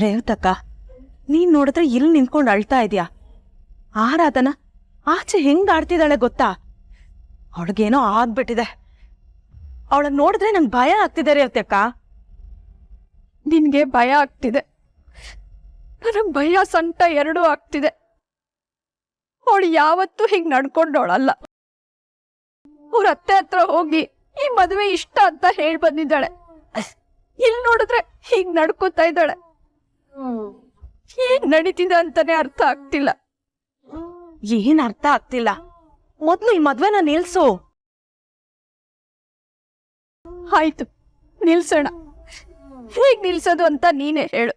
ರೇವತಕ್ಕ, ನೀನ್ ನೋಡಿದ್ರೆ ಇಲ್ಲಿ ನಿಂತ್ಕೊಂಡು ಅಳ್ತಾ ಇದೀಯಾ. ಆರಾಧನ ಆಚೆ ಹೆಂಗ್ ಆಡ್ತಿದ್ದಾಳೆ ಗೊತ್ತಾ? ಅವಳಿಗೇನೋ ಆಗ್ಬಿಟ್ಟಿದೆ. ಅವಳನ್ನ ನೋಡಿದ್ರೆ ನಂಗೆ ಭಯ ಆಗ್ತಿದೆ ರೇವತಕ್ಕ. ನಿನ್ಗೆ ಭಯ ಆಗ್ತಿದೆ, ನನಗ್ ಭಯ ಸಂಟ ಎರಡೂ ಆಗ್ತಿದೆ. ಅವಳು ಯಾವತ್ತೂ ಹೀಗ್ ನಡ್ಕೊಂಡವಳಲ್ಲ. ಅವ್ರ ಅತ್ತೆ ಹತ್ರ ಹೋಗಿ ಈ ಮದುವೆ ಇಷ್ಟ ಅಂತ ಹೇಳಿ ಬಂದಿದ್ದಾಳೆ. ಇಲ್ಲಿ ನೋಡಿದ್ರೆ ಹೀಗ್ ನಡ್ಕೋತಾ ಇದ್ದಾಳೆ. ಏನ್ ನಡೀತಿದೆ ಅಂತಾನೆ ಅರ್ಥ ಆಗ್ತಿಲ್ಲ. ಏನ್ ಅರ್ಥ ಆಗ್ತಿಲ್ಲ? ಮೊದ್ಲು ಈ ಮದ್ವೆನ ನಿಲ್ಸು. ಆಯ್ತು, ನಿಲ್ಸೋಣ. ಹೇಗ್ ನಿಲ್ಸೋದು ಅಂತ ನೀನೇ ಹೇಳು.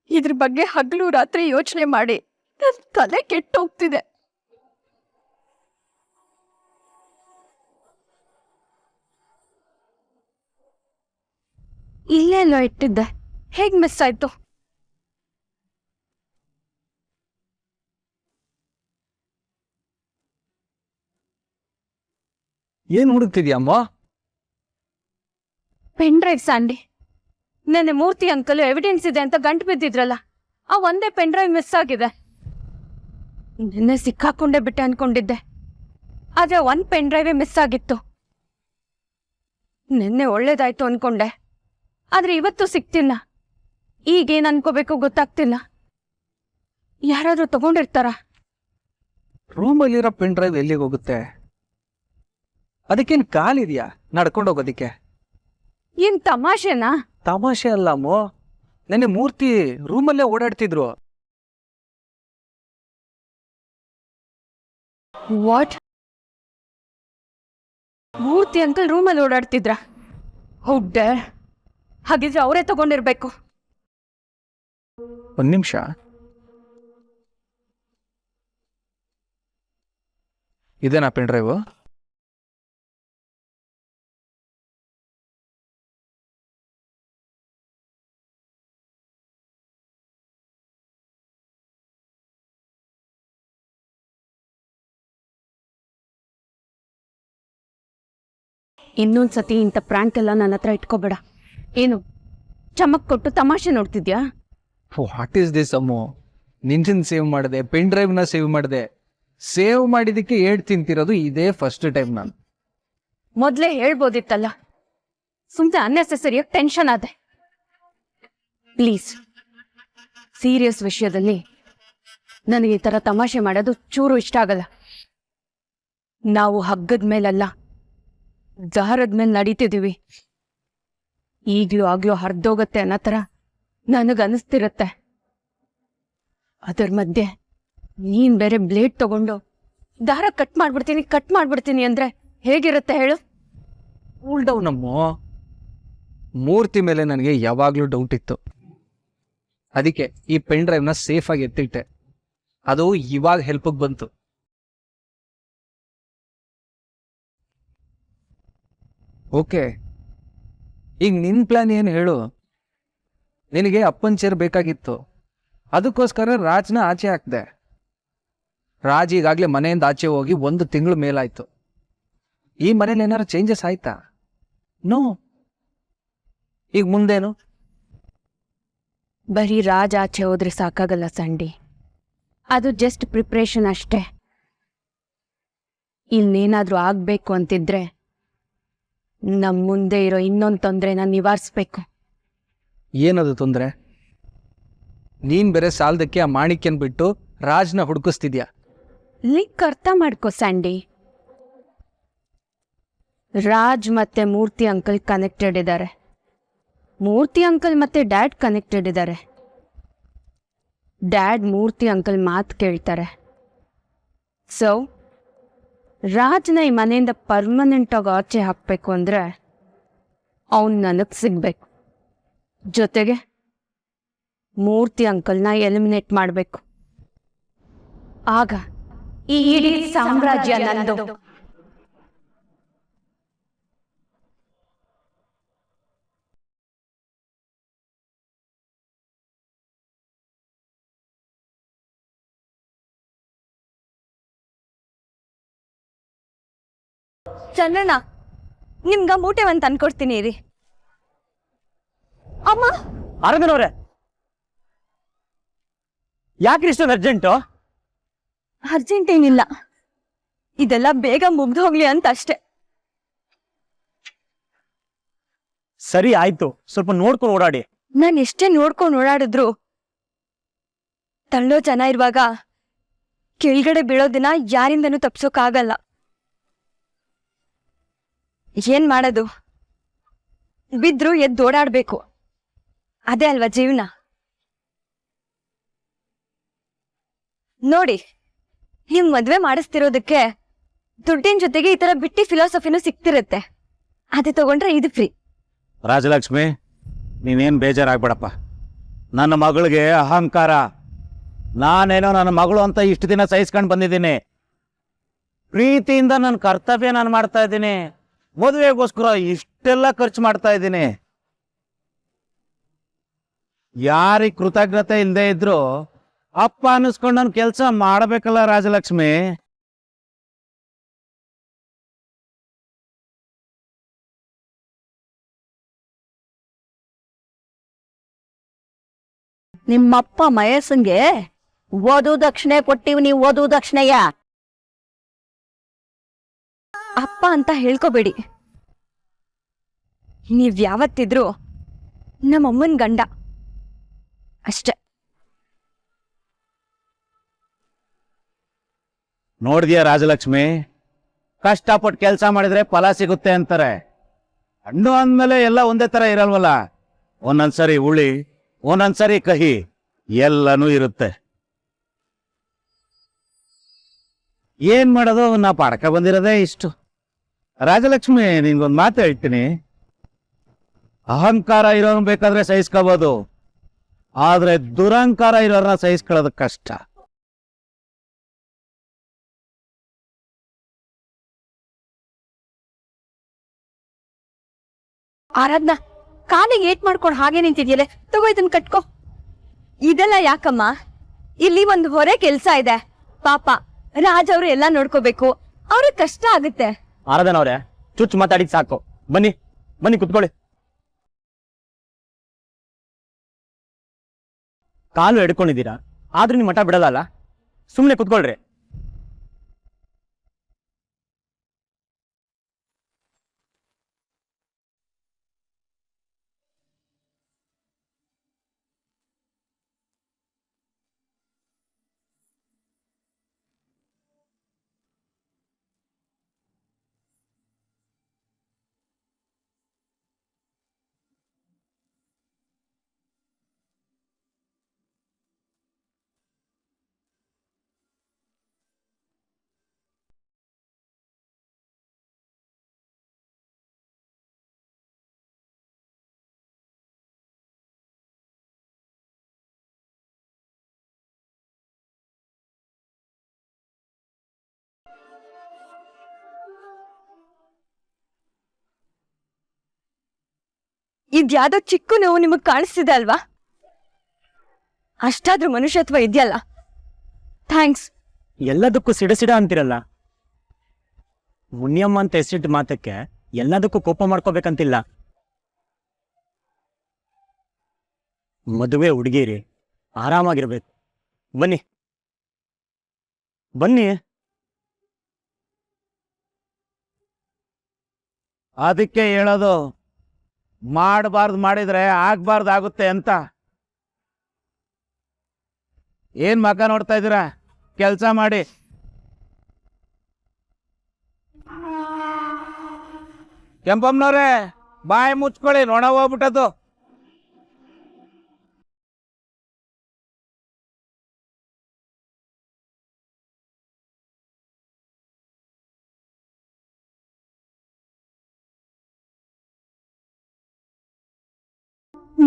ಇದ್ರ ಬಗ್ಗೆ ಹಗಲು ರಾತ್ರಿ ಯೋಚನೆ ಮಾಡಿ ನನ್ ತಲೆ ಕೆಟ್ಟೋಗ್ತಿದೆ. ಇಲ್ಲೆಲ್ಲೋ ಇಟ್ಟಿದ್ದೆ, ಹೇಗ್ ಮಿಸ್ ಆಯ್ತು? ಏನ್ ಹುಡುಕ್ತಿದ್ಯಮ್ಮ? Pen drive Sandy. ನೆನ್ನೆ ಮೂರ್ತಿ ಅಂಕಲ್ ಎವಿಡೆನ್ಸ್ ಇದೆ ಅಂತ ಗಂಟು ಬಿದ್ದಿದ್ರಲ್ಲ, ಆ ಒಂದೇ ಪೆನ್ ಡ್ರೈವ್ ಮಿಸ್ ಆಗಿದೆ. ನಿನ್ನೆ ಸಿಕ್ಕಾಕೊಂಡೇ ಬಿಟ್ಟೆ ಅನ್ಕೊಂಡಿದ್ದೆ, ಆದ್ರೆ ಒಂದ್ ಪೆನ್ ಡ್ರೈವೇ ಮಿಸ್ ಆಗಿತ್ತು. ನಿನ್ನೆ ಒಳ್ಳೇದಾಯ್ತು ಅನ್ಕೊಂಡೆ, ಆದ್ರೆ ಇವತ್ತು ಸಿಕ್ತಿಲ್ಲ. ಈಗೇನ್ ಅನ್ಕೋಬೇಕು ಗೊತ್ತಾಗ್ತಿಲ್ಲ. ಯಾರಾದ್ರೂ ತಗೊಂಡಿರ್ತಾರ? ರೂಮಲ್ಲಿರೋ ಪೆನ್ ಡ್ರೈವ್ ಎಲ್ಲಿಗೆ ಹೋಗುತ್ತೆ? ಅದಕ್ಕೇನು ಕಾಲಿದ್ಯಾ ನಡ್ಕೊಂಡು ಹೋಗೋದಿಕ್ಕೆ? ಏನ್ ತಮಾಷೆನಾ? ತಮಾಷೆ ಅಲ್ಲ ಅಮ್ಮೋ, ನೆನ್ನೆ ಮೂರ್ತಿ ರೂಮಲ್ಲೇ ಓಡಾಡ್ತಿದ್ರು. ವಾಟ್? ಮೂರ್ತಿ ಅಂಕಲ್ ರೂಮಲ್ಲಿ ಓಡಾಡ್ತಿದ್ರ? ಹೌದೇ? ಹಾಗಿದ್ರೆ ಅವರೇ ತಗೊಂಡಿರ್ಬೇಕು. ಒಂದ್ ನಿಮಿಷ. ಇದೇನಾ ಪೆನ್ ಡ್ರೈವ್? ಇನ್ನೊಂದ್ಸತಿ ಇಂಥ ಪ್ರ್ಯಾಂಕ್ ಎಲ್ಲ ನನ್ನ ಹತ್ರ ಇಟ್ಕೋಬೇಡ. ಏನು ಚಮಕ್ ಕೊಟ್ಟು ತಮಾಷೆ ನೋಡ್ತಿದ್ಯಾ? ವಾಟ್ ಈಸ್ ದಿಸ್ ಅಮ್ಮೋ? ನಿನ್ಸಿನ್ ಸೇವ್ ಮಾಡಿದೆ, ಪೆನ್ ಡ್ರೈವ್ನ ಸೇವ್ ಮಾಡಿದೆ. ಸೇವ್ ಮಾಡಿದಕ್ಕೆ ಏಡ್ ತಿಂತಿರೋದು ಇದೇ ಫಸ್ಟ್ ಟೈಮ್ ನಾನು. ಮೊದ್ಲೇ ಹೇಳ್ಬೋದಿತ್ತಲ್ಲ. ಸುಮ್ಮನೆ ಅನ್ನೆಸೆಸರಿಯಾಗಿ ಟೆನ್ಷನ್ ಆದೆ. ಪ್ಲೀಸ್, ಸೀರಿಯಸ್ ವಿಷಯದಲ್ಲಿ ನನಗೆ ಈ ಥರ ತಮಾಷೆ ಮಾಡೋದು ಚೂರು ಇಷ್ಟ ಆಗಲ್ಲ. ನಾವು ಹಗ್ಗದ ಮೇಲಲ್ಲ, ದಾರದ ಮೇಲೆ ನಡೀತಿದ್ದೀವಿ. ಈಗ್ಲೂ ಆಗ್ಲೂ ಹರಿದೋಗತ್ತೆ ಅನ್ನೋ ಥರ ನನಗನ್ನಿಸ್ತಿರತ್ತೆ. ಅದರ ಮಧ್ಯೆ ನೀನ್ ಬೇರೆ ಬ್ಲೇಡ್ ತಗೊಂಡು ದಾರ ಕಟ್ ಮಾಡ್ಬಿಡ್ತೀನಿ ಅಂದ್ರೆ ಹೇಗಿರುತ್ತೆ ಹೇಳು? Cool down ಅಮ್ಮೋ. ಮೂರ್ತಿ ಮೇಲೆ ನನಗೆ ಯಾವಾಗ್ಲೂ ಡೌಟ್ ಇತ್ತು. ಅದಕ್ಕೆ ಈ ಪೆನ್ ಡ್ರೈವ್ನ ಸೇಫ್ ಆಗಿ ಎತ್ತಿಟ್ಟೆ. ಅದು ಇವಾಗ ಹೆಲ್ಪಿಗೆ ಬಂತು. ಓಕೆ, ಈಗ ನಿನ್ ಪ್ಲಾನ್ ಏನು ಹೇಳು? ನಿನಗೆ ಅಪ್ಪನ್ ಚೇರ್ ಬೇಕಾಗಿತ್ತು, ಅದಕ್ಕೋಸ್ಕರ ರಾಜ್ನ ಆಚೆ ಹಾಕ್ದೆ. ರಾಜ್ ಈಗಾಗಲೇ ಮನೆಯಿಂದ ಆಚೆ ಹೋಗಿ 1 ತಿಂಗಳು ಮೇಲಾಯ್ತು. ಈ ಮನೇಲಿ ಏನಾರು ಚೇಂಜಸ್ ಆಯ್ತಾ? ನೋ. ಈಗ ಮುಂದೇನು? ಬರೀ ರಾಜ್ ಆಚೆ ಹೋದ್ರೆ ಸಾಕಾಗಲ್ಲ ಸಂಡಿ. ಅದು ಜಸ್ಟ್ ಪ್ರಿಪ್ರೇಷನ್ ಅಷ್ಟೇ. ಇನ್ನೇನಾದ್ರೂ ಆಗ್ಬೇಕು ಅಂತಿದ್ರೆ ನಮ್ ಮುಂದೆ ಇರೋ ಇನ್ನೊಂದು ತೊಂದ್ರೆನ ನಿವಾರಿಸ್ಬೇಕು. ಏನದು ತೊಂದರೆ? ನೀನ್ ಬೇರೆ ಸಾಲದಕ್ಕೆ ಆ ಮಾಣಿಕ್ಯನ್ ಬಿಟ್ಟು ರಾಜ್ನ ಹುಡುಕಿಸ್ತಿದ್ಯಾ. ಲಿಂಕ್ ಅರ್ಥ ಮಾಡ್ಕೋ ಸ್ಯಾಂಡಿ. ರಾಜ್ ಮತ್ತೆ ಮೂರ್ತಿ ಅಂಕಲ್ ಕನೆಕ್ಟೆಡ್ ಇದ್ದಾರೆ. ಮೂರ್ತಿ ಅಂಕಲ್ ಮತ್ತೆ ಡ್ಯಾಡ್ ಕನೆಕ್ಟೆಡ್ ಇದ್ದಾರೆ. ಡ್ಯಾಡ್ ಮೂರ್ತಿ ಅಂಕಲ್ ಮಾತು ಕೇಳ್ತಾರೆ. ಸೊ ರಾಜ್ನ ಈ ಮನೆಯಿಂದ ಪರ್ಮನೆಂಟ್ ಆಗಿ ಆಚೆ ಹಾಕ್ಬೇಕು ಅಂದ್ರೆ ಅವನ್ ನನಗ್ ಸಿಗ್ಬೇಕು. ಜೊತೆಗೆ ಮೂರ್ತಿ ಅಂಕಲ್ನ ಎಲಿಮಿನೇಟ್ ಮಾಡಬೇಕು. ಆಗ ಈ ಇಡೀ ಸಾಮ್ರಾಜ್ಯ ನಂದು. ಚಂದ್ರಣ್ಣ, ನಿಮ್ಗ ಮೂಟೆ ಒಂದು ತಂದ್ಕೊಡ್ತೀನಿ ರೀ. ಅಮ್ಮ, ಆರಾಧನವ್ರೆ, ಯಾಕ್ರಿ ಇಷ್ಟೊಂದು ಅರ್ಜೆಂಟು? ಅರ್ಜೆಂಟ್ ಏನಿಲ್ಲ, ಇದೆಲ್ಲ ಬೇಗ ಮುಗ್ದು ಹೋಗ್ಲಿ ಅಂತ ಅಷ್ಟೇ. ಸರಿ ಆಯ್ತು, ಸ್ವಲ್ಪ ನೋಡ್ಕೊಂಡು ಓಡಾಡಿ. ನಾನು ಎಷ್ಟೇ ನೋಡ್ಕೊಂಡು ಓಡಾಡಿದ್ರು ತಳ್ಳೋ ಜನ ಇರುವಾಗ ಕೆಳಗಡೆ ಬೀಳೋದಿನ ಯಾರಿಂದನೂ ತಪ್ಸೋಕ್ಕಾಗಲ್ಲ. ಏನ್ ಮಾಡೋದು, ಬಿದ್ರು ಎದ್ದು ಓಡಾಡ್ಬೇಕು, ಅದೇ ಅಲ್ವಾ ಜೀವನ. ನೋಡಿ, ನೀವ್ ಮದ್ವೆ ಮಾಡಿಸ್ತಿರೋದಕ್ಕೆ ದುಡ್ಡಿನ ಜೊತೆಗೆ ಈ ತರ ಬಿಟ್ಟಿ ಫಿಲಾಸಫಿನೂ ಸಿಕ್ತಿರುತ್ತೆ. ಅದೇ ತಗೊಂಡ್ರೆ ಇದು ಫ್ರೀ. ರಾಜಲಕ್ಷ್ಮಿ, ನೀನೇನು ಬೇಜಾರಾಗ್ಬೇಡಪ್ಪ. ನನ್ನ ಮಗಳಿಗೆ ಅಹಂಕಾರ. ನಾನೇನೋ ನನ್ನ ಮಗಳು ಅಂತ ಇಷ್ಟು ದಿನ ಸಹಿಸ್ಕೊಂಡು ಬಂದಿದ್ದೀನಿ. ಪ್ರೀತಿಯಿಂದ ನನ್ನ ಕರ್ತವ್ಯ ನಾನು ಮಾಡ್ತಾ ಇದ್ದೀನಿ. ಮದುವೆಗೋಸ್ಕರ ಇಷ್ಟೆಲ್ಲ ಖರ್ಚು ಮಾಡ್ತಾ ಇದ್ದೀನಿ. ಯಾರಿಗೆ ಕೃತಜ್ಞತೆ ಇಲ್ಲದೆ ಇದ್ರು ಅಪ್ಪ ಅನ್ನಿಸ್ಕೊಂಡು ನನ್ನ ಕೆಲಸ ಮಾಡಬೇಕಲ್ಲ ರಾಜಲಕ್ಷ್ಮಿ. ನಿಮ್ಮಪ್ಪ ಮಯಸ್ಸಂಗೆ ಓದು ದಕ್ಷಿಣೆ ಕೊಟ್ಟಿವ್, ನೀವು ಓದು ದಕ್ಷಿಣೆಯ ಅಪ್ಪ ಅಂತ ಹೇಳ್ಕೋಬೇಡಿ. ನೀವ್ ಯಾವತ್ತಿದ್ರು ನಮ್ಮಮ್ಮನ್ ಗಂಡ ಅಷ್ಟೆ. ನೋಡಿದ್ಯಾ ರಾಜಲಕ್ಷ್ಮಿ, ಕಷ್ಟಪಟ್ಟು ಕೆಲಸ ಮಾಡಿದ್ರೆ ಫಲ ಸಿಗುತ್ತೆ ಅಂತಾರೆ. ಹಣ್ಣು ಅಂದ್ಮೇಲೆ ಎಲ್ಲ ಒಂದೇ ತರ ಇರಲ್ವಲ್ಲ. ಒಂದೊಂದ್ಸರಿ ಹುಳಿ, ಒಂದೊಂದ್ಸರಿ ಕಹಿ, ಎಲ್ಲನೂ ಇರುತ್ತೆ. ಏನ್ ಮಾಡೋದು, ನಾ ಪಾಡಕ ಬಂದಿರೋದೇ ಇಷ್ಟು. ರಾಜಲಕ್ಷ್ಮಿ, ನಿನ್ಗೊಂದು ಮಾತು ಹೇಳ್ತೀನಿ. ಅಹಂಕಾರ ಇರೋನ್ ಬೇಕಾದ್ರೆ ಸಹಿಸ್ಕೋಬಹುದು, ಆದ್ರೆ ದುರಹಂಕಾರ ಇರೋರ್ನ ಸಹಿಸ್ಕೊಳ್ಳೋದು ಕಷ್ಟ. ಆರಾಧ್ನಾ, ಕಾಲಿಗೆ ಏಟ್ ಮಾಡ್ಕೊಂಡು ಹಾಗೆ ನಿಂತಿದ್ಯಲೆ, ತಗೋ ಇದನ್ ಕಟ್ಕೋ. ಇದೆಲ್ಲ ಯಾಕಮ್ಮ? ಇಲ್ಲಿ ಒಂದು ಹೊರೆ ಕೆಲ್ಸ ಇದೆ. ಪಾಪ ರಾಜ್ ಅವ್ರು ಎಲ್ಲ ನೋಡ್ಕೋಬೇಕು, ಅವ್ರಿಗೆ ಕಷ್ಟ ಆಗುತ್ತೆ. ಆರಾಧನ ಅವ್ರೆ, ಚುಚ್ಚು ಮಾತಾಡಿದ್ ಸಾಕು. ಬನ್ನಿ ಬನ್ನಿ ಕುತ್ಕೊಳ್ಳಿ. ಕಾಲು ಎಡ್ಕೊಂಡಿದ್ದೀರಾ, ಆದ್ರೂ ನಿಮ್ಮ ಮಠ ಬಿಡೋದಲ್ಲ. ಸುಮ್ಮನೆ ಕುತ್ಕೊಳ್ರಿ. ಇದ್ಯಾವ್ದೋ ಚಿಕ್ಕ ನೋವು ನಿಮಗ್ ಕಾಣಿಸ್ತಿದೆ ಅಲ್ವಾ? ಅಷ್ಟಾದ್ರೂ ಮನುಷ್ಯತ್ವ ಇದೆಯಲ್ಲ. ಥ್ಯಾಂಕ್ಸ್. ಎಲ್ಲದಕ್ಕೂ ಸಿಡ ಅಂತಿರಲ್ಲ. ಮುನಿಯಮ್ಮ ಅಂತ ಹೆಸರಿಟ್ಟು ಮಾತಕ್ಕೆ ಎಲ್ಲದಕ್ಕೂ ಕೋಪ ಮಾಡ್ಕೋಬೇಕಂತಿಲ್ಲ. ಮದುವೆ ಹುಡುಗಿರಿ, ಆರಾಮಾಗಿರ್ಬೇಕು. ಬನ್ನಿ ಬನ್ನಿ. ಅದಕ್ಕೆ ಹೇಳೋದು, ಮಾಡಬಾರ್ದು ಮಾಡಿದ್ರೆ ಆಗ್ಬಾರ್ದು ಆಗುತ್ತೆ ಅಂತ. ಏನ್ ಮಗ ನೋಡ್ತಾ ಇದ್ದೀರಾ? ಕೆಲಸ ಮಾಡಿ. ಕೆಂಪಮ್ಮನವ್ರೆ, ಬಾಯಿ ಮುಚ್ಕೊಳ್ಳಿ, ನೊಣ ಹೋಗ್ಬಿಟ್ಟದು.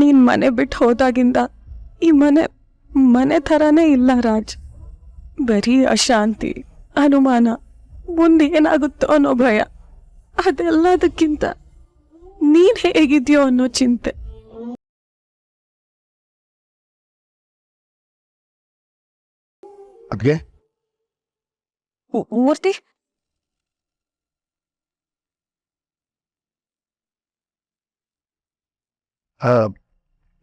ನೀನ್ ಮನೆ ಬಿಟ್ಟು ಹೋದಾಗಿಂದ ಈ ಮನೆ ಥರನೇ ಇಲ್ಲ ರಾಜ್. ಬರೀ ಅಶಾಂತಿ, ಅನುಮಾನ, ಮುಂದೆ ಏನಾಗುತ್ತೋ ಅನ್ನೋ ಭಯ. ಅದೆಲ್ಲದಕ್ಕಿಂತ ನೀನ್ ಹೇಗಿದ್ಯೋ ಅನ್ನೋ ಚಿಂತೆ. ಅದ್ಗೆ ಮೂರ್ತಿ,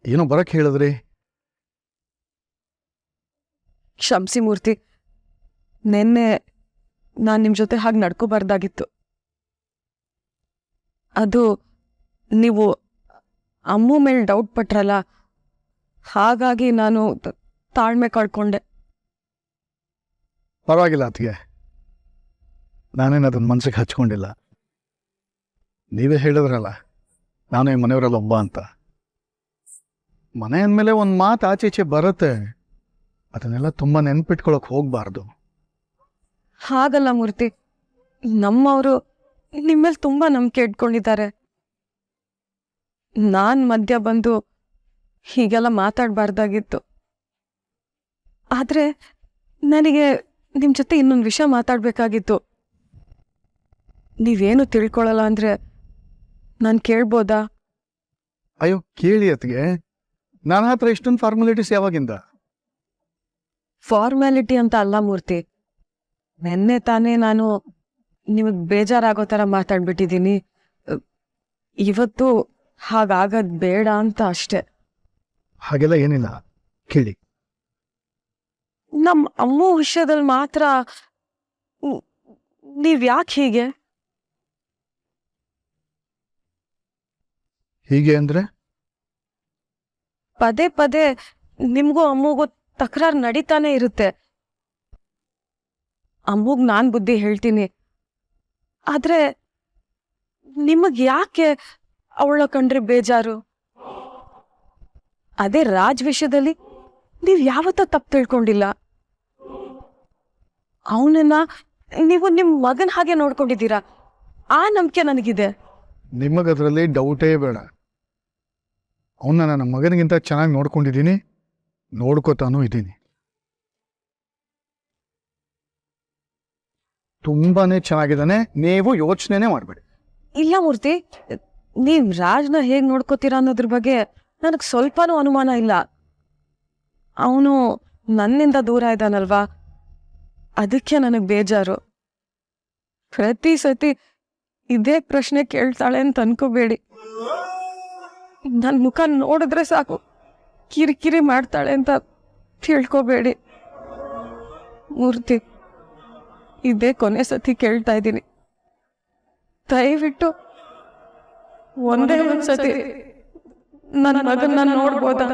ಏನೋ ಬರಕ್ಕೆ ಹೇಳಿದ್ರಿ? ಕ್ಷಮಿಸಿ ಮೂರ್ತಿ, ನೆನ್ನೆ ನಾನು ನಿಮ್ಮ ಜೊತೆ ಹಾಗೆ ನಡ್ಕೋಬಾರ್ದಾಗಿತ್ತು. ಅದು ನೀವು ಅಮ್ಮು ಮೇಲೆ ಡೌಟ್ ಪಟ್ರಲ್ಲ, ಹಾಗಾಗಿ ನಾನು ತಾಳ್ಮೆ ಕಳ್ಕೊಂಡೆ. ಪರವಾಗಿಲ್ಲ ಅತ್ತಿಗೆ, ನಾನೇನು ಅದನ್ನ ಮನ್ಸಿಗೆ ಹಚ್ಕೊಂಡಿಲ್ಲ. ನೀವೇ ಹೇಳಿದ್ರಲ್ಲ ನಾನು ಈ ಮನೆಯವರಲ್ಲಿ ಒಬ್ಬ ಅಂತ. ಮನೆ ಅಂದಮೇಲೆ ಒಂದು ಮಾತು ಆಚೆ ಈಚೆ ಬರುತ್ತೆ, ಅದನ್ನೆಲ್ಲ ತುಂಬ ನೆನ್ಪಿಟ್ಕೊಳಕ್ ಹೋಗ್ಬಾರ್ದು. ಹಾಗಲ್ಲ ಮೂರ್ತಿ, ನಮ್ಮವರು ನಿಮ್ಮಲ್ಲಿ ತುಂಬ ನಂಬಿಕೆ ಇಟ್ಕೊಂಡಿದ್ದಾರೆ. ನಾನು ಮಧ್ಯ ಬಂದು ಹೀಗೆಲ್ಲ ಮಾತಾಡಬಾರ್ದಾಗಿತ್ತು. ಆದರೆ ನನಗೆ ನಿಮ್ಮ ಜೊತೆ ಇನ್ನೊಂದು ವಿಷಯ ಮಾತಾಡಬೇಕಾಗಿತ್ತು. ನೀವೇನು ತಿಳ್ಕೊಳ್ಳಲ್ಲ ಅಂದರೆ ನಾನು ಕೇಳ್ಬೋದಾ? ಅಯ್ಯೋ ಕೇಳಿ ಅತ್ತಿಗೆ, ನನ್ನ ಹತ್ರ ಇಷ್ಟೊಂದು ಫಾರ್ಮಾಲಿಟೀಸ್ ಯಾವಾಗಿಂದ? ಫಾರ್ಮ್ಯಾಲಿಟಿ ಅಂತ ಅಲ್ಲ ಮೂರ್ತಿ, ನೆನ್ನೆ ತಾನೇ ನಾನು ನಿಮಗೆ ಬೇಜಾರಾಗೋ ಥರ ಮಾತಾಡ್ಬಿಟ್ಟಿದ್ದೀನಿ. ಇವತ್ತು ಹಾಗಾಗದ್ ಬೇಡ ಅಂತ ಅಷ್ಟೆ. ಹಾಗೆಲ್ಲ ಏನಿಲ್ಲ, ಕೇಳಿ. ನಮ್ಮ ಅಮ್ಮು ವಿಷಯದಲ್ಲಿ ಮಾತ್ರ ನೀವ್ ಯಾಕೆ ಹೀಗೆ? ಹೀಗೆ ಅಂದ್ರೆ? ಪದೇ ಪದೇ ನಿಮ್ಗೂ ಅಮ್ಮಗೂ ತಕರಾರು ನಡೀತಾನೆ ಇರುತ್ತೆ. ಅಮ್ಮಗ್ ನಾನ್ ಬುದ್ಧಿ ಹೇಳ್ತೀನಿ, ಆದ್ರೆ ನಿಮಗ್ ಯಾಕೆ ಅವಳ ಕಂಡ್ರೆ ಬೇಜಾರು? ಅದೇ ರಾಜ್ ವಿಷಯದಲ್ಲಿ ನೀವ್ ಯಾವತ್ತೂ ತಪ್ಪು ತಿಳ್ಕೊಂಡಿಲ್ಲ. ಅವನನ್ನ ನೀವು ನಿಮ್ ಮಗನ್ ಹಾಗೆ ನೋಡ್ಕೊಂಡಿದ್ದೀರಾ, ಆ ನಂಬಿಕೆ ನನಗಿದೆ. ನಿಮಗದ್ರಲ್ಲಿ ಡೌಟೇ ಬೇಡ. ಅವನ್ನ ನನ್ನ ಮಗನಿಗಿಂತ ಚೆನ್ನಾಗಿ ನೋಡ್ಕೊಂಡಿದ್ದೀನಿ, ನೋಡ್ಕೋತಾನೂ ಇದ್ದೀನಿ. ತುಂಬಾನೇ ಚೆನ್ನಾಗಿದ್ದಾನೆ, ನೀವು ಯೋಚನೆನೇ ಮಾಡಬೇಡಿ. ಇಲ್ಲ ಮೂರ್ತಿ, ನೀವ್ ರಾಜ್ನ ಹೇಗ್ ನೋಡ್ಕೋತೀರಾ ಅನ್ನೋದ್ರ ಬಗ್ಗೆ ನನಗ್ ಸ್ವಲ್ಪನೂ ಅನುಮಾನ ಇಲ್ಲ. ಅವನು ನನ್ನಿಂದ ದೂರ ಇದ್ದಾನಲ್ವಾ, ಅದಕ್ಕೆ ನನಗ್ ಬೇಜಾರು. ಪ್ರತಿ ಸತಿ ಇದೇ ಪ್ರಶ್ನೆ ಕೇಳ್ತಾಳೆ ಅಂತ ಅನ್ಕೋಬೇಡಿ. ನನ್ ಮುಖ ನೋಡಿದ್ರೆ ಸಾಕು ಕಿರಿಕಿರಿ ಮಾಡ್ತಾಳೆ ಅಂತ ತಿಳ್ಕೋಬೇಡಿ. ಮೂರ್ತಿ, ಇದೇ ಕೊನೆ ಸತಿ ಕೇಳ್ತಾ ಇದ್ದೀನಿ, ದಯವಿಟ್ಟು ಒಂದೇ ಒಂದ್ಸತಿ ನನ್ನ ಮಗನ್ನ ನೋಡ್ಬೋದಾ?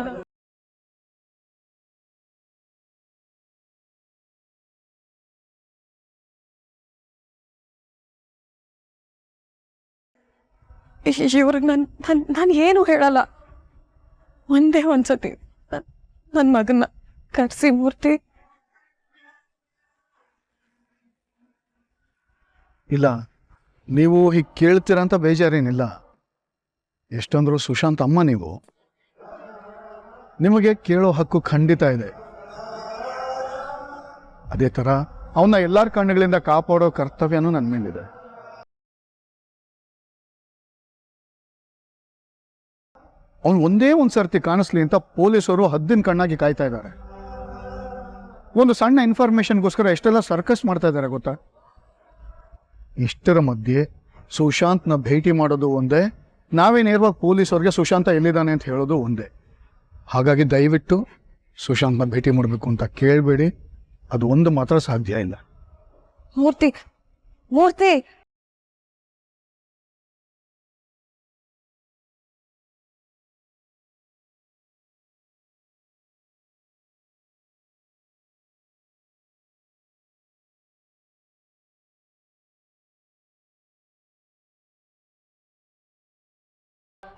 ಇವ್ರಿಗೆ ನಾನು ಏನು ಹೇಳಲ್ಲ, ಒಂದೇ ಒಂದ್ಸತಿ ನನ್ನ ಮಗನ್ನ ಕರ್ಸಿ ಮೂರ್ತಿ. ಇಲ್ಲ, ನೀವು ಹೀಗೆ ಕೇಳ್ತೀರ ಅಂತ ಬೇಜಾರೇನಿಲ್ಲ. ಎಷ್ಟಂದ್ರೂ ಸುಶಾಂತ್ ಅಮ್ಮ ನೀವು, ನಿಮಗೆ ಕೇಳೋ ಹಕ್ಕು ಖಂಡಿತ ಇದೆ. ಅದೇ ಥರ ಅವನ್ನ ಎಲ್ಲರ ಕಣ್ಣುಗಳಿಂದ ಕಾಪಾಡೋ ಕರ್ತವ್ಯನೂ ನನ್ನ ಮೇಲಿದೆ. ಅವನು ಒಂದೇ ಒಂದು ಸರ್ತಿ ಕಾಣಿಸ್ಲಿ ಅಂತ ಪೊಲೀಸರು ಹದ್ದಿನ ಕಣ್ಣಾಗಿ ಕಾಯ್ತಾ ಇದ್ದಾರೆ. ಒಂದು ಸಣ್ಣ ಇನ್ಫಾರ್ಮೇಶನ್ಗೋಸ್ಕರ ಎಷ್ಟೆಲ್ಲ ಸರ್ಕಸ್ ಮಾಡ್ತಾ ಇದ್ದಾರೆ ಗೊತ್ತಾ? ಇಷ್ಟರ ಮಧ್ಯೆ ಸುಶಾಂತ್ನ ಭೇಟಿ ಮಾಡೋದು ಒಂದೇ, ನಾವೇ ನೇರವಾಗಿ ಪೊಲೀಸವ್ರಿಗೆ ಸುಶಾಂತ ಎಲ್ಲಿದ್ದಾನೆ ಅಂತ ಹೇಳೋದು ಒಂದೇ. ಹಾಗಾಗಿ ದಯವಿಟ್ಟು ಸುಶಾಂತ್ನ ಭೇಟಿ ಮಾಡಬೇಕು ಅಂತ ಕೇಳಬೇಡಿ, ಅದು ಒಂದು ಮಾತ್ರ ಸಾಧ್ಯ ಇಲ್ಲ. ಮೂರ್ತಿ, ಮೂರ್ತಿ,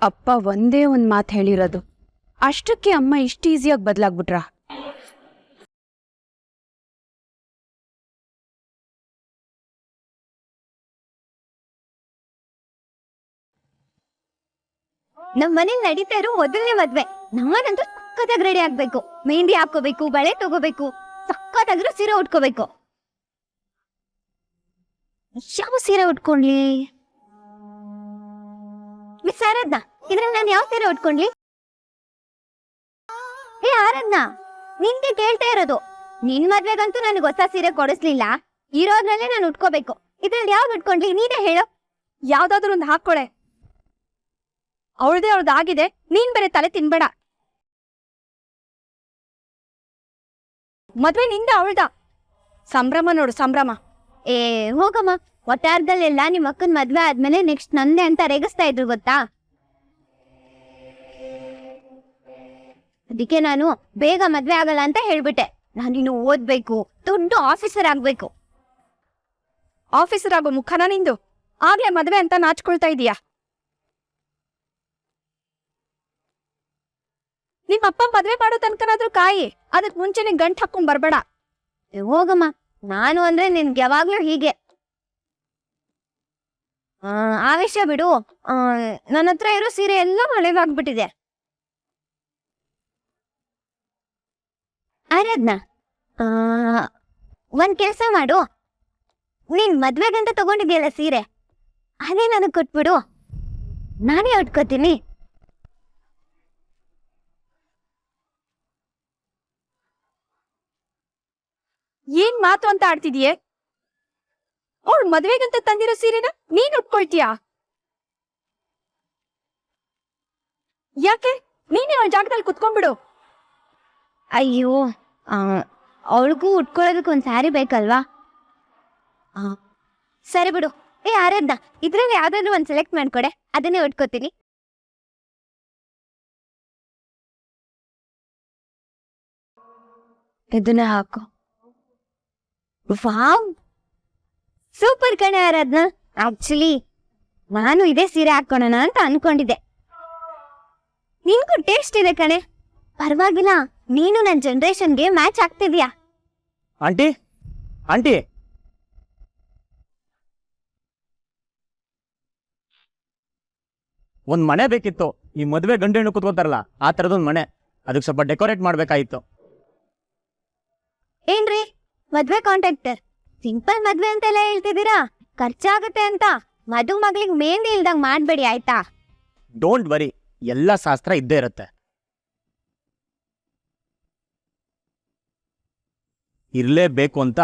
ಅಪ್ಪ ಒಂದೇ ಒಂದ್ ಮಾತು ಹೇಳಿರೋದು, ಅಷ್ಟಕ್ಕೆ ಅಮ್ಮ ಇಷ್ಟು ಈಸಿಯಾಗಿ ಬದಲಾಗ್ಬಿಟ್ರಾ? ನಮ್ ಮನೇಲಿ ನಡೀತಾ ಇರೋ ಮೊದಲನೇ ಮದ್ವೆ. ನಾನಂತೂ ಸಕ್ಕತ್ತಾಗಿ ರೆಡಿ ಆಗ್ಬೇಕು, ಮೆಹಂದಿ ಹಾಕೋಬೇಕು, ಬಳೆ ತಗೋಬೇಕು, ಸಕ್ಕತ್ತಾಗಿರೋ ಸೀರೆ ಉಟ್ಕೋಬೇಕು. ಯಾವ ಸೀರೆ ಉಟ್ಕೊಂಡ್ಲಿ? ಮಿಸ್ ಆರಾಧ್ನ, ಇದ್ರಲ್ಲಿ ನಾನು ಯಾವ ಸೀರೆ ಉಟ್ಕೊಂಡ್ಲಿ? ಏ ಆರಾಧ್ನ, ನಿನ್ಗೆ ಕೇಳ್ತಾ ಇರೋದು. ನಿನ್ ಮದ್ವೆಗಂತೂ ನನಗೆ ಹೊಸ ಸೀರೆ ಕೊಡಿಸ್ಲಿಲ್ಲ, ಇರೋದ್ರಲ್ಲೇ ನಾನು ಉಟ್ಕೋಬೇಕು. ಇದ್ರಲ್ಲಿ ಯಾವ್ದು ಉಟ್ಕೊಂಡ್ಲಿ ನೀನೇ ಹೇಳು. ಯಾವ್ದಾದ್ರು ಒಂದು ಹಾಕೊಳೆ. ಅವಳದೇ ಆಗಿದೆ, ನೀನ್ ಬೇರೆ ತಲೆ ತಿನ್ಬೇಡ. ಮದ್ವೆ ನಿಂದ ಅವಳ್ದ. ಸಂಭ್ರಮ ನೋಡು ಸಂಭ್ರಮ. ಏ ಹೋಗಮ್ಮ, ಒಟ್ಟಾರದಲ್ಲೆಲ್ಲ ನಿಮ್ಮ ಅಕ್ಕನ ಮದ್ವೆ ಆದ್ಮೇಲೆ ನೆಕ್ಸ್ಟ್ ನಂದೇ ಅಂತ ರೇಗಿಸ್ತಾ ಇದ್ರು ಗೊತ್ತಾ. ಅದಕ್ಕೆ ನಾನು ಬೇಗ ಮದ್ವೆ ಆಗಲ್ಲ ಅಂತ ಹೇಳ್ಬಿಟ್ಟೆ. ನಾನಿನ್ನು ಓದ್ಬೇಕು, ದೊಡ್ಡ ಆಫೀಸರ್ ಆಗ್ಬೇಕು. ಆಫೀಸರ್ ಆಗೋ ಮುಖನ ನಿಂದು. ಆಗ್ಲೇ ಮದ್ವೆ ಅಂತ ನಾಚ್ಕೊಳ್ತಾ ಇದೀಯಾ. ನಿಮ್ಮಪ್ಪ ಮದ್ವೆ ಮಾಡೋ ತನಕನಾದ್ರೂ ಕಾಯಿ, ಅದಕ್ ಮುಂಚೆನೆ ಗಂಟ್ ಹಾಕೊಂಡ್ ಬರ್ಬೇಡ. ಏ, ಹೋಗಮ್ಮ, ನಾನು ಅಂದ್ರೆ ನಿನ್ಗೆ ಯಾವಾಗ್ಲೂ ಹೀಗೆ. ಆವೇಶ ಬಿಡು. ನನ್ನ ಹತ್ರ ಇರೋ ಸೀರೆ ಎಲ್ಲ ಹಳೆವಾಗ್ಬಿಟ್ಟಿದೆ. ಆರಾಧ್ನ, ಒಂದ್ ಕೆಲ್ಸ ಮಾಡು, ನೀನ್ ಮದ್ವೆಗಂತ ತಗೊಂಡಿದ್ಯಲ್ಲ ಸೀರೆ, ಅದೇ ನನಗ್ ಕೊಟ್ಬಿಡು, ನಾನೇ ಉಟ್ಕೋತೀನಿ. ಏನ್ ಮಾತು ಅಂತ ಆಡ್ತಿದೀಯೇ? ಅವಳು ಮದ್ವೆಗಂತ ತಂದಿರೋ ಸೀರೆನ ನೀನ್ ಉಟ್ಕೊಳ್ತೀಯಾ? ಯಾಕೆ? ನೀನೇ ಅವಳ ಜಾಗದಲ್ಲಿ ಕುತ್ಕೊಂಡ್ಬಿಡು. ಅಯ್ಯೋ, ಅವಳಿಗೂ ಉಟ್ಕೊಳ್ಳೋದಕ್ಕೆ ಒಂದ್ ಸ್ಯಾರಿ ಬೇಕಲ್ವಾ? ಸರಿ ಬಿಡು. ಏ ಆರಾಧ್ನ, ಇದ್ರಲ್ಲಿ ಯಾವ್ದಾದ್ರು ಒಂದ್ ಸೆಲೆಕ್ಟ್ ಮಾಡ್ಕೊಡೆ, ಅದನ್ನೇ ಉಟ್ಕೋತೀನಿ. ಇದನ್ನೇ ಹಾಕು. ವಾವ್, ಸೂಪರ್ ಕಣೆ ಆರಾಧ್ನ. ಆಕ್ಚುಲಿ ನಾನು ಇದೇ ಸೀರೆ ಹಾಕೋಣ ಅಂತ ಅನ್ಕೊಂಡಿದ್ದೆ. ನಿನ್ಗೂ ಟೇಸ್ಟ್ ಇದೆ ಕಣೆ, ಪರವಾಗಿಲ್ಲ. ನೀನು ನನ್ನ ಜನರೇಷನ್ಗೆ ಮ್ಯಾಚ್ ಆಗ್ತಿದ್ಯಾ. ಆಂಟಿ ಆಂಟಿ, ಒಂದ್ ಮನೆ ಬೇಕಿತ್ತು. ಈ ಮದುವೆ ಗಂಡು ಹೆಣ್ಣು ಕೂತ್ಕೊತಾರಲ್ಲ, ಆ ತರದೊಂದ್ ಮನೆ. ಅದಕ್ಕೆ ಸ್ವಲ್ಪ ಡೆಕೋರೇಟ್ ಮಾಡ್ಬೇಕಾಗಿತ್ತು. ಏನ್ರಿ ಮದ್ವೆ ಕಾಂಟ್ರಾಕ್ಟರ್, ಸಿಂಪಲ್ ಮದ್ವೆ ಅಂತೆಲ್ಲ ಹೇಳ್ತಿದ್ದೀರಾ? ಖರ್ಚಾಗತ್ತೆ ಅಂತ ಮದು ಮಗಳಿಗೆ ಮೆಹಂದಿ ಇಲ್ದಂಗ್ ಮಾಡ್ಬೇಡಿ ಆಯ್ತಾ? ಡೋಂಟ್ ವರಿ, ಎಲ್ಲ ಶಾಸ್ತ್ರ ಇದ್ದೇ ಇರುತ್ತೆ. ಇರಲೇಬೇಕು ಅಂತ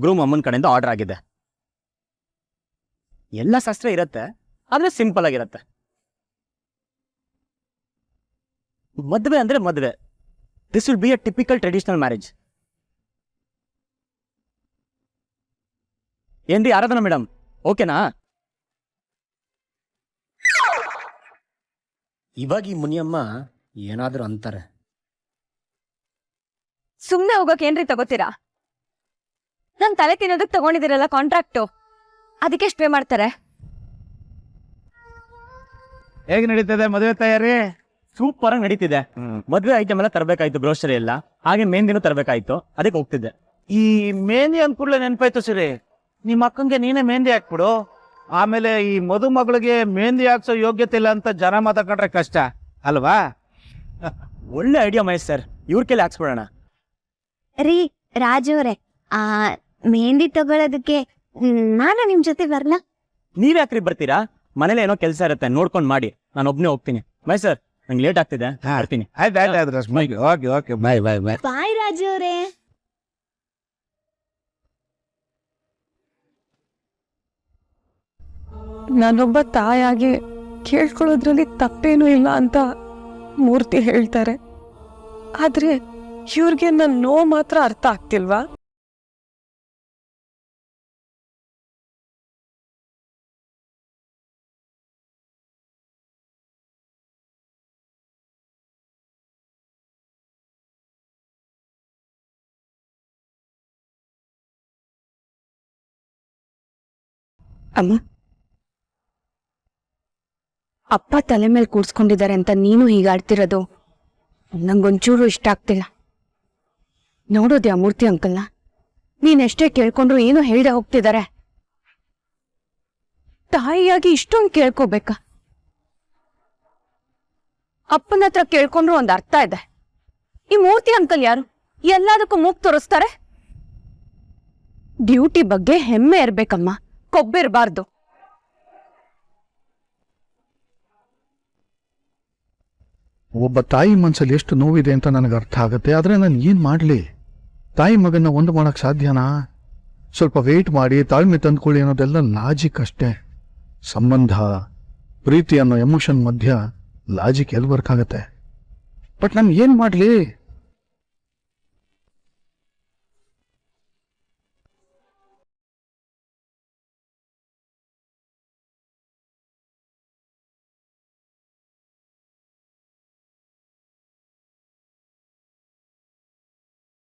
ಗ್ರೂಮ್ ಅಮ್ಮನ ಕಡೆಯಿಂದ ಆರ್ಡರ್ ಆಗಿದೆ. ಎಲ್ಲ ಶಾಸ್ತ್ರ ಇರುತ್ತೆ, ಆದ್ರೆ ಸಿಂಪಲ್ ಆಗಿರುತ್ತೆ. ಮದುವೆ ಅಂದ್ರೆ ಮದುವೆ. This will be A typical traditional marriage. ಏನ್ರಿ ಆರಾಧನಾ ಮೇಡಮ್, ಓಕೆನಾ? ಇವಾಗ ಈ ಮುನಿಯಮ್ಮ ಏನಾದ್ರೂ ಅಂತಾರೆ. ಸುಮ್ನೆ ಹೋಗಕ್ ಏನ್ರಿ ತಗೋತೀರಾ? ನನ್ ತಲೆ ತಿನ್ನೋದಕ್ ತಗೊಂಡಿದಿರಲ್ಲ ಕಾಂಟ್ರಾಕ್ಟು, ಅದಕ್ಕೆ ಎಷ್ಟು ಪೇ ಮಾಡ್ತಾರೆ? ಹೇಗೆ ನಡೀತದೆ ಮದುವೆ ತಯಾರಿ? ಸೂಪರ್ ಆಗಿ ನಡೀತಿದೆ. ಮದುವೆ ಐಟಮ್ ಎಲ್ಲ ತರಬೇಕಾಯ್ತು, ಗ್ರೋಸರಿ ಎಲ್ಲ, ಹಾಗೆ ಮೆಹಂದಿನೂ ತರಬೇಕಾಯ್ತು, ಅದಕ್ಕೆ ಹೋಗ್ತಿದ್ದೆ. ಈ ಮೆಹಂದಿ ಅಂದ್ಕೂಡ್ಲೆ ನೆನಪಾಯ್ತು ಸಿರಿ, ನಿಮ್ಮ ಅಕ್ಕಂಗೆ ನೀನೇ ಮೆಹಂದಿ ಹಾಕ್ಬಿಡು. ಆಮೇಲೆ ಈ ಮದುಮಗಳಿಗೆ ಮೆಹಂದಿ ಹಾಕ್ಸೋ ಯೋಗ್ಯತೆ ಇಲ್ಲ ಅಂತ ಜನ ಮಾತಾಡ್ಕೊಂಡ್ರೆ ಕಷ್ಟ ಅಲ್ವಾ? ಒಳ್ಳೆ ಐಡಿಯಾ ಮಹೇಶ್ ಸರ್, ಇವ್ರ ಕೈಲಿ ಹಾಕ್ಸ್ಬಿಡೋಣ. ರೀ ರಾಜು ಅವರೇ, ಮೆಹಂದಿ ತಗೊಳ್ಳೋದಕ್ಕೆ ನಾನು ನಿಮ್ ಜೊತೆ ಬರ್ಲಾ? ನೀವ್ ಯಾಕ್ರಿ ಬರ್ತೀರಾ? ಮನೇಲಿ ಏನೋ ಕೆಲಸ ಇರುತ್ತೆ, ನೋಡ್ಕೊಂಡ್ ಮಾಡಿ. ನಾನು ಒಬ್ನೇ ಹೋಗ್ತೀನಿ. ಮಹೇಶ್ ಸರ್, ನಂಗೆ ಲೇಟ್ ಆಗ್ತಿದೆ, ಬರ್ತೀನಿ. ಆಯ್ತು ರಶ್ಮಿ, ಓಕೆ ಬಾಯ್ ಬಾಯ್ ಬಾಯ್. ಬಾಯ್ ರಾಜು ಅವರೇ. ನಾನೊಬ್ಬ ತಾಯಾಗಿ ಕೇಳ್ಕೊಳ್ಳೋದ್ರಲ್ಲಿ ತಪ್ಪೇನೂ ಇಲ್ಲ ಅಂತ ಮೂರ್ತಿ ಹೇಳ್ತಾರೆ. ಆದ್ರೆ ಇವ್ರಿಗೆ ನನ್ನ ನೋವು ಮಾತ್ರ ಅರ್ಥ ಆಗ್ತಿಲ್ವಾ? ಅಮ್ಮ, ಅಪ್ಪ ತಲೆ ಮೇಲೆ ಕೂಡ್ಸ್ಕೊಂಡಿದ್ದಾರೆ ಅಂತ ನೀನು ಹೀಗಾಡ್ತಿರೋದು ನಂಗೊಂಚೂರು ಇಷ್ಟ ಆಗ್ತಿಲ್ಲ. ನೋಡೋದ್ಯಾ ಮೂರ್ತಿ ಅಂಕಲ್ನ? ನೀನೆಷ್ಟೇ ಕೇಳ್ಕೊಂಡ್ರು ಏನೋ ಹೇಳ್ದೆ ಹೋಗ್ತಿದ್ದಾರೆ. ತಾಯಿಯಾಗಿ ಇಷ್ಟೊಂದು ಕೇಳ್ಕೋಬೇಕಾ? ಅಪ್ಪನ ಹತ್ರ ಕೇಳ್ಕೊಂಡ್ರು ಒಂದ್ ಅರ್ಥ ಇದೆ. ಈ ಮೂರ್ತಿ ಅಂಕಲ್ ಯಾರು? ಎಲ್ಲದಕ್ಕೂ ಮೂಗ್ ತೋರಿಸ್ತಾರೆ. ಡ್ಯೂಟಿ ಬಗ್ಗೆ ಹೆಮ್ಮೆ ಇರ್ಬೇಕಮ್ಮ, ಕೊಬ್ಬಿರ್ಬಾರ್ದು. ಒಬ್ಬ ತಾಯಿ ಮನಸ್ಸಲ್ಲಿ ಎಷ್ಟು ನೋವಿದೆ ಅಂತ ನನಗೆ ಅರ್ಥ ಆಗುತ್ತೆ. ಆದರೆ ನಾನು ಏನು ಮಾಡಲಿ? ತಾಯಿ ಮಗನ ಒಂದು ಮಾಡೋಕ್ಕೆ ಸಾಧ್ಯನಾ? ಸ್ವಲ್ಪ ವೆಯ್ಟ್ ಮಾಡಿ ತಾಳ್ಮೆ ತಂದ್ಕೊಳ್ಳಿ ಅನ್ನೋದೆಲ್ಲ ಲಾಜಿಕ್ ಅಷ್ಟೇ. ಸಂಬಂಧ, ಪ್ರೀತಿ ಅನ್ನೋ ಎಮೋಷನ್ ಮಧ್ಯ ಲಾಜಿಕ್ ಎಲ್ಲಿ ವರ್ಕ್ ಆಗುತ್ತೆ? ಬಟ್ ನಾನು ಏನು ಮಾಡಲಿ?